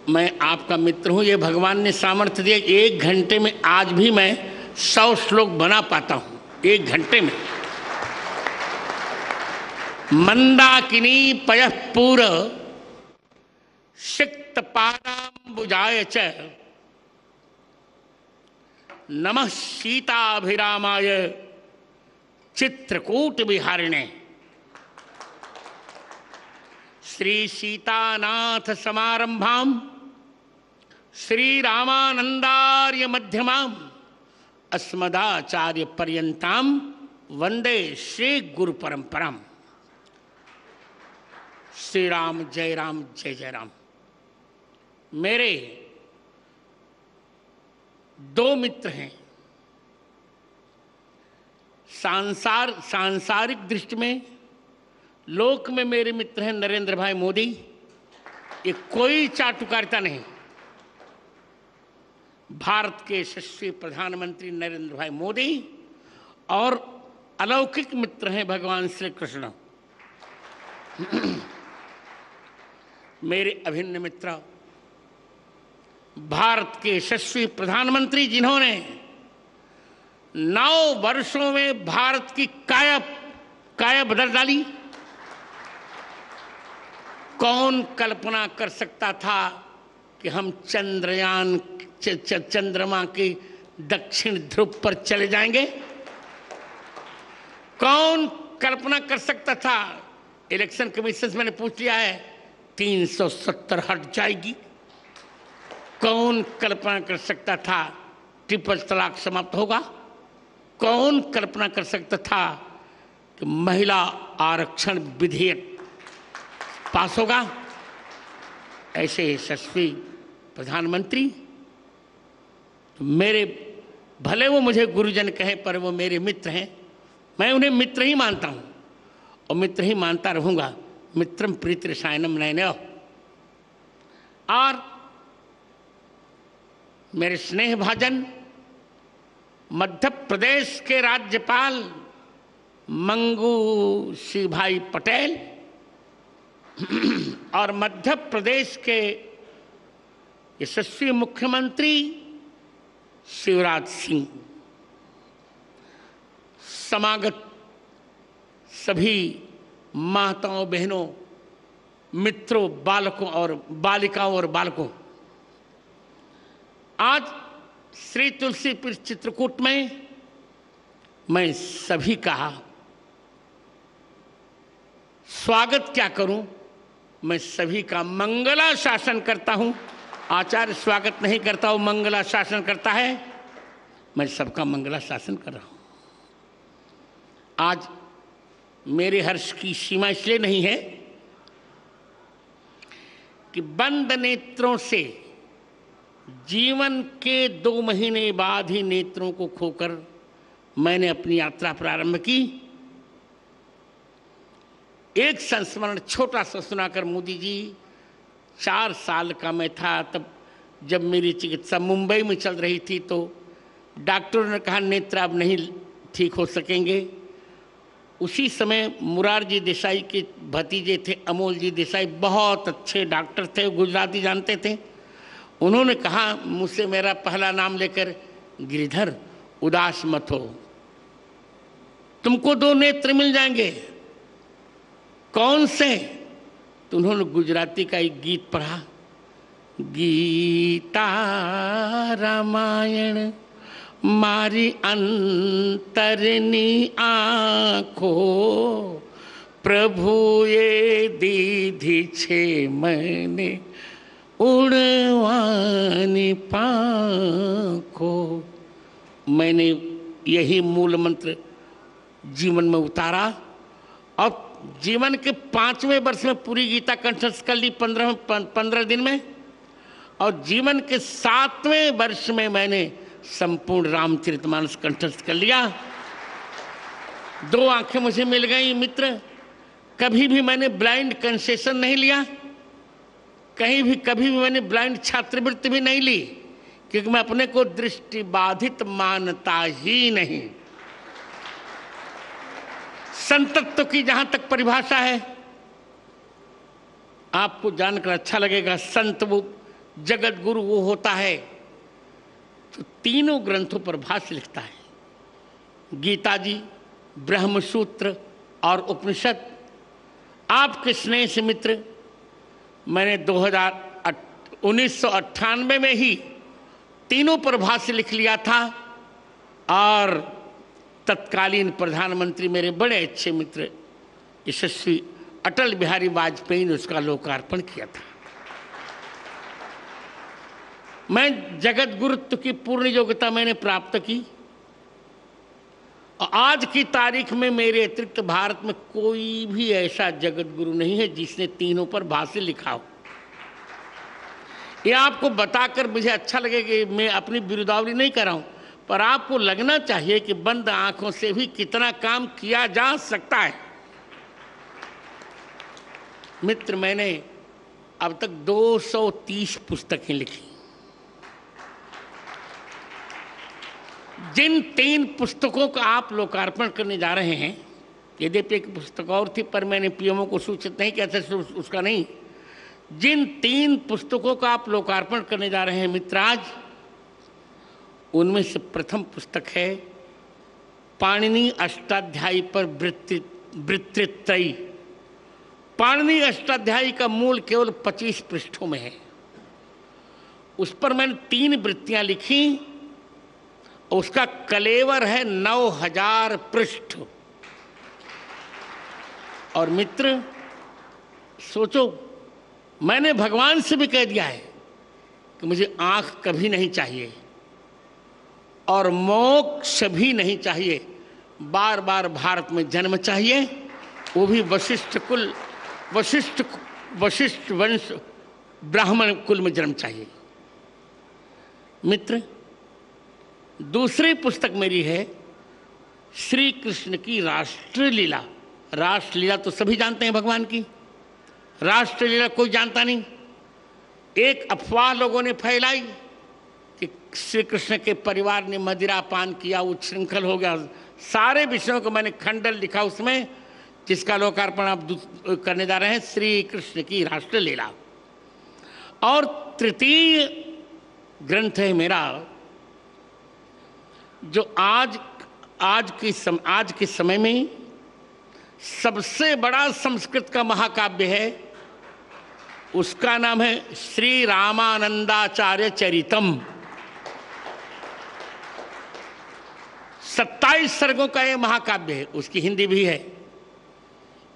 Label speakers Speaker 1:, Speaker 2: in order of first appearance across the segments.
Speaker 1: मैं आपका मित्र हूँ। ये भगवान ने सामर्थ्य दिया। 1 घंटे में आज भी मैं 100 श्लोक बना पाता हूँ, 1 घंटे में। मंदाकिनी पयः पूर सिक्त पादाम्बुजाय च नमः सीताभिरामाय चित्रकूट विहारिणे। श्री सीतानाथ समारंभाम श्री रामानंदार्य मध्यमाम अस्मदाचार्य पर्यंताम वंदे श्री गुरु परंपराम। श्री राम जय राम जय जय राम। मेरे 2 मित्र हैं। सांसारिक दृष्टि में लोक में मेरे मित्र हैं नरेंद्र भाई मोदी। ये कोई चाटुकारिता नहीं। भारत के यशस्वी प्रधानमंत्री नरेंद्र भाई मोदी और अलौकिक मित्र हैं भगवान श्री कृष्ण। मेरे अभिन्न मित्र भारत के यशस्वी प्रधानमंत्री, जिन्होंने 9 वर्षों में भारत की काया बदल डाली। कौन कल्पना कर सकता था कि हम चंद्रमा के दक्षिण ध्रुव पर चले जाएंगे? कौन कल्पना कर सकता था? इलेक्शन कमीशन से मैंने पूछ लिया है, 370 हट जाएगी। कौन कल्पना कर सकता था ट्रिपल तलाक समाप्त होगा? कौन कल्पना कर सकता था कि महिला आरक्षण विधेयक पास होगा? ऐसे यशस्वी प्रधानमंत्री मेरे, भले वो मुझे गुरुजन कहे, पर वो मेरे मित्र हैं। मैं उन्हें मित्र ही मानता हूँ और मित्र ही मानता रहूँगा। मित्रम प्रीति रसायनम नयनयो। और मेरे स्नेह भाजन मध्य प्रदेश के राज्यपाल मंगू सिंह भाई पटेल और मध्य प्रदेश के यशस्वी मुख्यमंत्री शिवराज सिंह, समागत सभी माताओं, बहनों, मित्रों, बालकों और बालिकाओं और बालकों, आज श्री तुलसीपुर चित्रकूट में मैं सभी का स्वागत क्या करूं, मैं सभी का मंगलाशासन करता हूं। आचार्य स्वागत नहीं करता हूं, मंगलाशासन करता है। मैं सबका मंगलाशासन कर रहा हूं। आज मेरे हर्ष की सीमा इसलिए नहीं है कि बंद नेत्रों से जीवन के 2 महीने बाद ही नेत्रों को खोकर मैंने अपनी यात्रा प्रारंभ की। एक संस्मरण छोटा सा सुनाकर मोदी जी, 4 साल का मैं था तब, जब मेरी चिकित्सा मुंबई में चल रही थी, तो डॉक्टरों ने कहा नेत्र अब नहीं ठीक हो सकेंगे। उसी समय मुरारजी देसाई के भतीजे थे अमोल जी देसाई, बहुत अच्छे डॉक्टर थे, गुजराती जानते थे। उन्होंने कहा मुझसे, मेरा पहला नाम लेकर, गिरिधर उदास मत हो, तुमको 2 नेत्र मिल जाएंगे। कौन से? तो उन्होंने गुजराती का एक गीत पढ़ा, गीता रामायण मारी अंतरनी आँखो, प्रभु ये दीधी छे मैंने उड़वानी पाँखो। मैंने यही मूल मंत्र जीवन में उतारा और जीवन के 5वें वर्ष में पूरी गीता कंठस्थ कर ली 15 दिन में, और जीवन के 7वें वर्ष में मैंने संपूर्ण रामचरितमानस कंठस्थ कर लिया। 2 आंखें मुझे मिल गई मित्र। कभी भी मैंने ब्लाइंड कंसेशन नहीं लिया, कभी भी मैंने ब्लाइंड छात्रवृत्ति भी नहीं ली, क्योंकि मैं अपने को दृष्टि बाधित मानता ही नहीं। संतत्व की जहां तक परिभाषा है, आपको जानकर अच्छा लगेगा। संत वो जगत गुरु वो होता है जो तीनों ग्रंथों पर भाष्य लिखता है, गीता जी, ब्रह्मसूत्र और उपनिषद। आपके स्नेह से मित्र, मैंने 1998 में ही तीनों पर भाष्य लिख लिया था और तत्कालीन प्रधानमंत्री मेरे बड़े अच्छे मित्र यशस्वी अटल बिहारी वाजपेयी ने उसका लोकार्पण किया था। मैं जगत गुरुत्व की पूर्ण योग्यता मैंने प्राप्त की और आज की तारीख में मेरे अतिरिक्त भारत में कोई भी ऐसा जगत गुरु नहीं है जिसने तीनों पर भाष्य लिखा हो। ये आपको बताकर मुझे अच्छा लगे कि मैं अपनी बिरुदावली नहीं कर रहा हूं, पर आपको लगना चाहिए कि बंद आंखों से भी कितना काम किया जा सकता है। मित्र, मैंने अब तक 230 पुस्तकें लिखी। जिन 3 पुस्तकों का आप लोकार्पण करने जा रहे हैं, यद्यपि एक पुस्तक और थी पर मैंने पीएमओ को सूचित नहीं किया था, उसका नहीं। जिन 3 पुस्तकों का आप लोकार्पण करने जा रहे हैं मित्र आज, उनमें से प्रथम पुस्तक है पाणिनि अष्टाध्यायी पर वृत्तित्रयी। पाणिनि अष्टाध्यायी का मूल केवल 25 पृष्ठों में है। उस पर मैंने 3 वृत्तियां लिखी। उसका कलेवर है 9000 पृष्ठ। और मित्र सोचो, मैंने भगवान से भी कह दिया है कि मुझे आंख कभी नहीं चाहिए और मोक्ष भी नहीं चाहिए, बार बार भारत में जन्म चाहिए, वो भी वशिष्ठ वंश ब्राह्मण कुल में जन्म चाहिए। मित्र, दूसरी पुस्तक मेरी है श्री कृष्ण की राष्ट्रलीला। राष्ट्रलीला तो सभी जानते हैं भगवान की, राष्ट्रलीला कोई जानता नहीं। एक अफवाह लोगों ने फैलाई कि श्री कृष्ण के परिवार ने मदिरा पान किया, उच्छृंखल हो गया। सारे विषयों को मैंने खंडन लिखा उसमें, जिसका लोकार्पण आप करने जा रहे हैं, श्री कृष्ण की राष्ट्रलीला। और तृतीय ग्रंथ है मेरा, जो आज के समय में सबसे बड़ा संस्कृत का महाकाव्य है। उसका नाम है श्री रामानंदाचार्य चरितम। 27 सर्गों का यह महाकाव्य है, उसकी हिंदी भी है।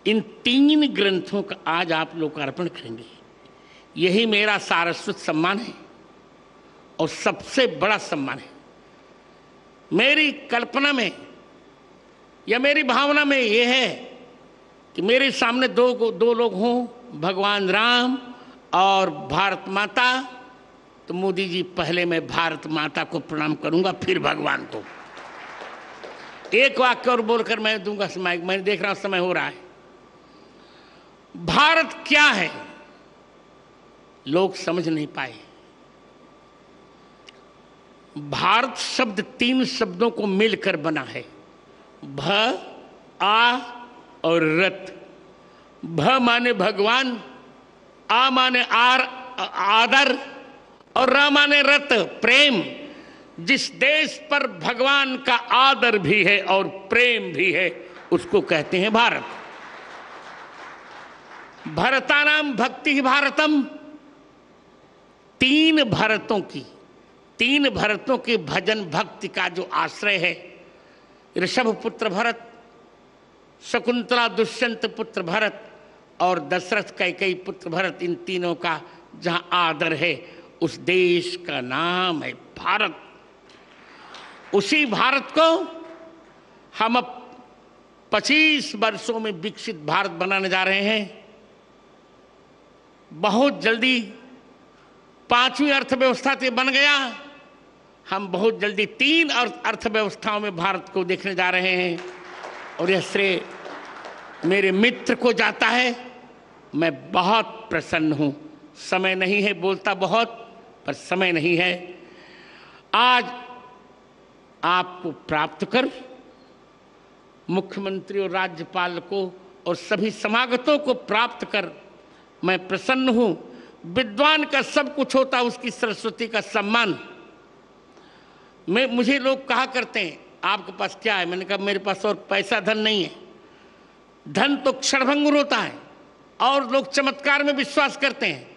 Speaker 1: इन 3 ग्रंथों का आज आप लोकार्पण करेंगे। यही मेरा सारस्वत सम्मान है और सबसे बड़ा सम्मान है। मेरी कल्पना में या मेरी भावना में यह है कि मेरे सामने दो लोग हों, भगवान राम और भारत माता। तो मोदी जी, पहले मैं भारत माता को प्रणाम करूंगा, फिर भगवान को। एक वाक्य और बोलकर मैं दूंगा समय। मैं देख रहा हूं समय हो रहा है। भारत क्या है लोग समझ नहीं पाए। भारत शब्द 3 शब्दों को मिलकर बना है, भ, आ और रत। भ माने भगवान, आ माने आदर और र माने रत, प्रेम। जिस देश पर भगवान का आदर भी है और प्रेम भी है, उसको कहते हैं भारत। भरतानाम भक्ति ही भारतम। 3 भरतों के भजन भक्ति का जो आश्रय है, ऋषभ पुत्र भरत, शकुंतला दुष्यंत पुत्र भरत और दशरथ कैकेयी पुत्र भरत, इन तीनों का जहां आदर है, उस देश का नाम है भारत। उसी भारत को हम अब 25 वर्षों में विकसित भारत बनाने जा रहे हैं। बहुत जल्दी 5वीं अर्थव्यवस्था से बन गया। हम बहुत जल्दी 3 अर्थव्यवस्थाओं में भारत को देखने जा रहे हैं और यह श्रेय मेरे मित्र को जाता है। मैं बहुत प्रसन्न हूं। समय नहीं है, बोलता बहुत पर समय नहीं है। आज आपको प्राप्त कर, मुख्यमंत्री और राज्यपाल को और सभी समागतों को प्राप्त कर मैं प्रसन्न हूं। विद्वान का सब कुछ होता है, उसकी सरस्वती का सम्मान। मुझे लोग कहा करते हैं आपके पास क्या है, मैंने कहा मेरे पास और पैसा धन नहीं है। धन तो क्षणभंगुर होता है और लोग चमत्कार में विश्वास करते हैं,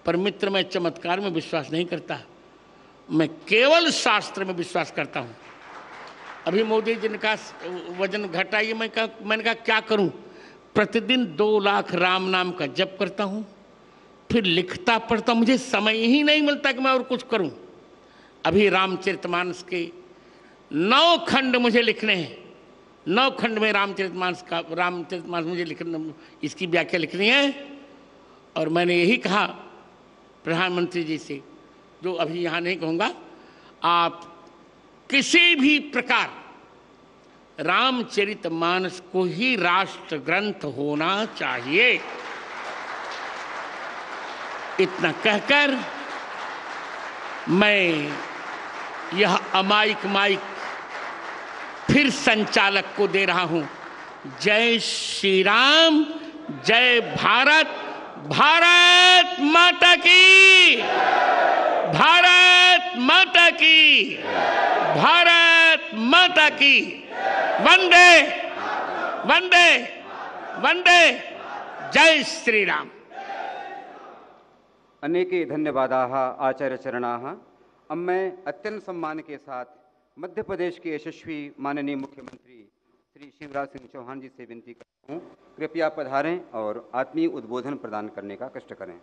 Speaker 1: पर मित्र मैं चमत्कार में विश्वास नहीं करता, मैं केवल शास्त्र में विश्वास करता हूं। अभी मोदी जी ने कहा वजन घटाइए, मैंने कहा क्या करूं? प्रतिदिन 2 लाख राम नाम का जप करता हूं, फिर लिखता पढ़ता, मुझे समय ही नहीं मिलता कि मैं और कुछ करूं। अभी रामचरितमानस के 9 खंड मुझे लिखने हैं, 9 खंड में रामचरितमानस मुझे लिखना, इसकी व्याख्या लिखनी है। और मैंने यही कहा प्रधानमंत्री जी से, जो अभी यहाँ नहीं कहूँगा, आप किसी भी प्रकार रामचरितमानस को ही राष्ट्र ग्रंथ होना चाहिए। इतना कहकर मैं यह अमायिक माइक फिर संचालक को दे रहा हूं। जय श्री राम, जय भारत, भारत माता की, भारत माता की, भारत माता की। वंदे वंदे वंदे, जय श्री राम।
Speaker 2: अनेके धन्यवादाः आचार्यचरणाः। अब मैं अत्यंत सम्मान के साथ मध्य प्रदेश के यशस्वी माननीय मुख्यमंत्री श्री शिवराज सिंह चौहान जी से विनती करता हूँ, कृपया पधारें और आत्मीय उद्बोधन प्रदान करने का कष्ट करें।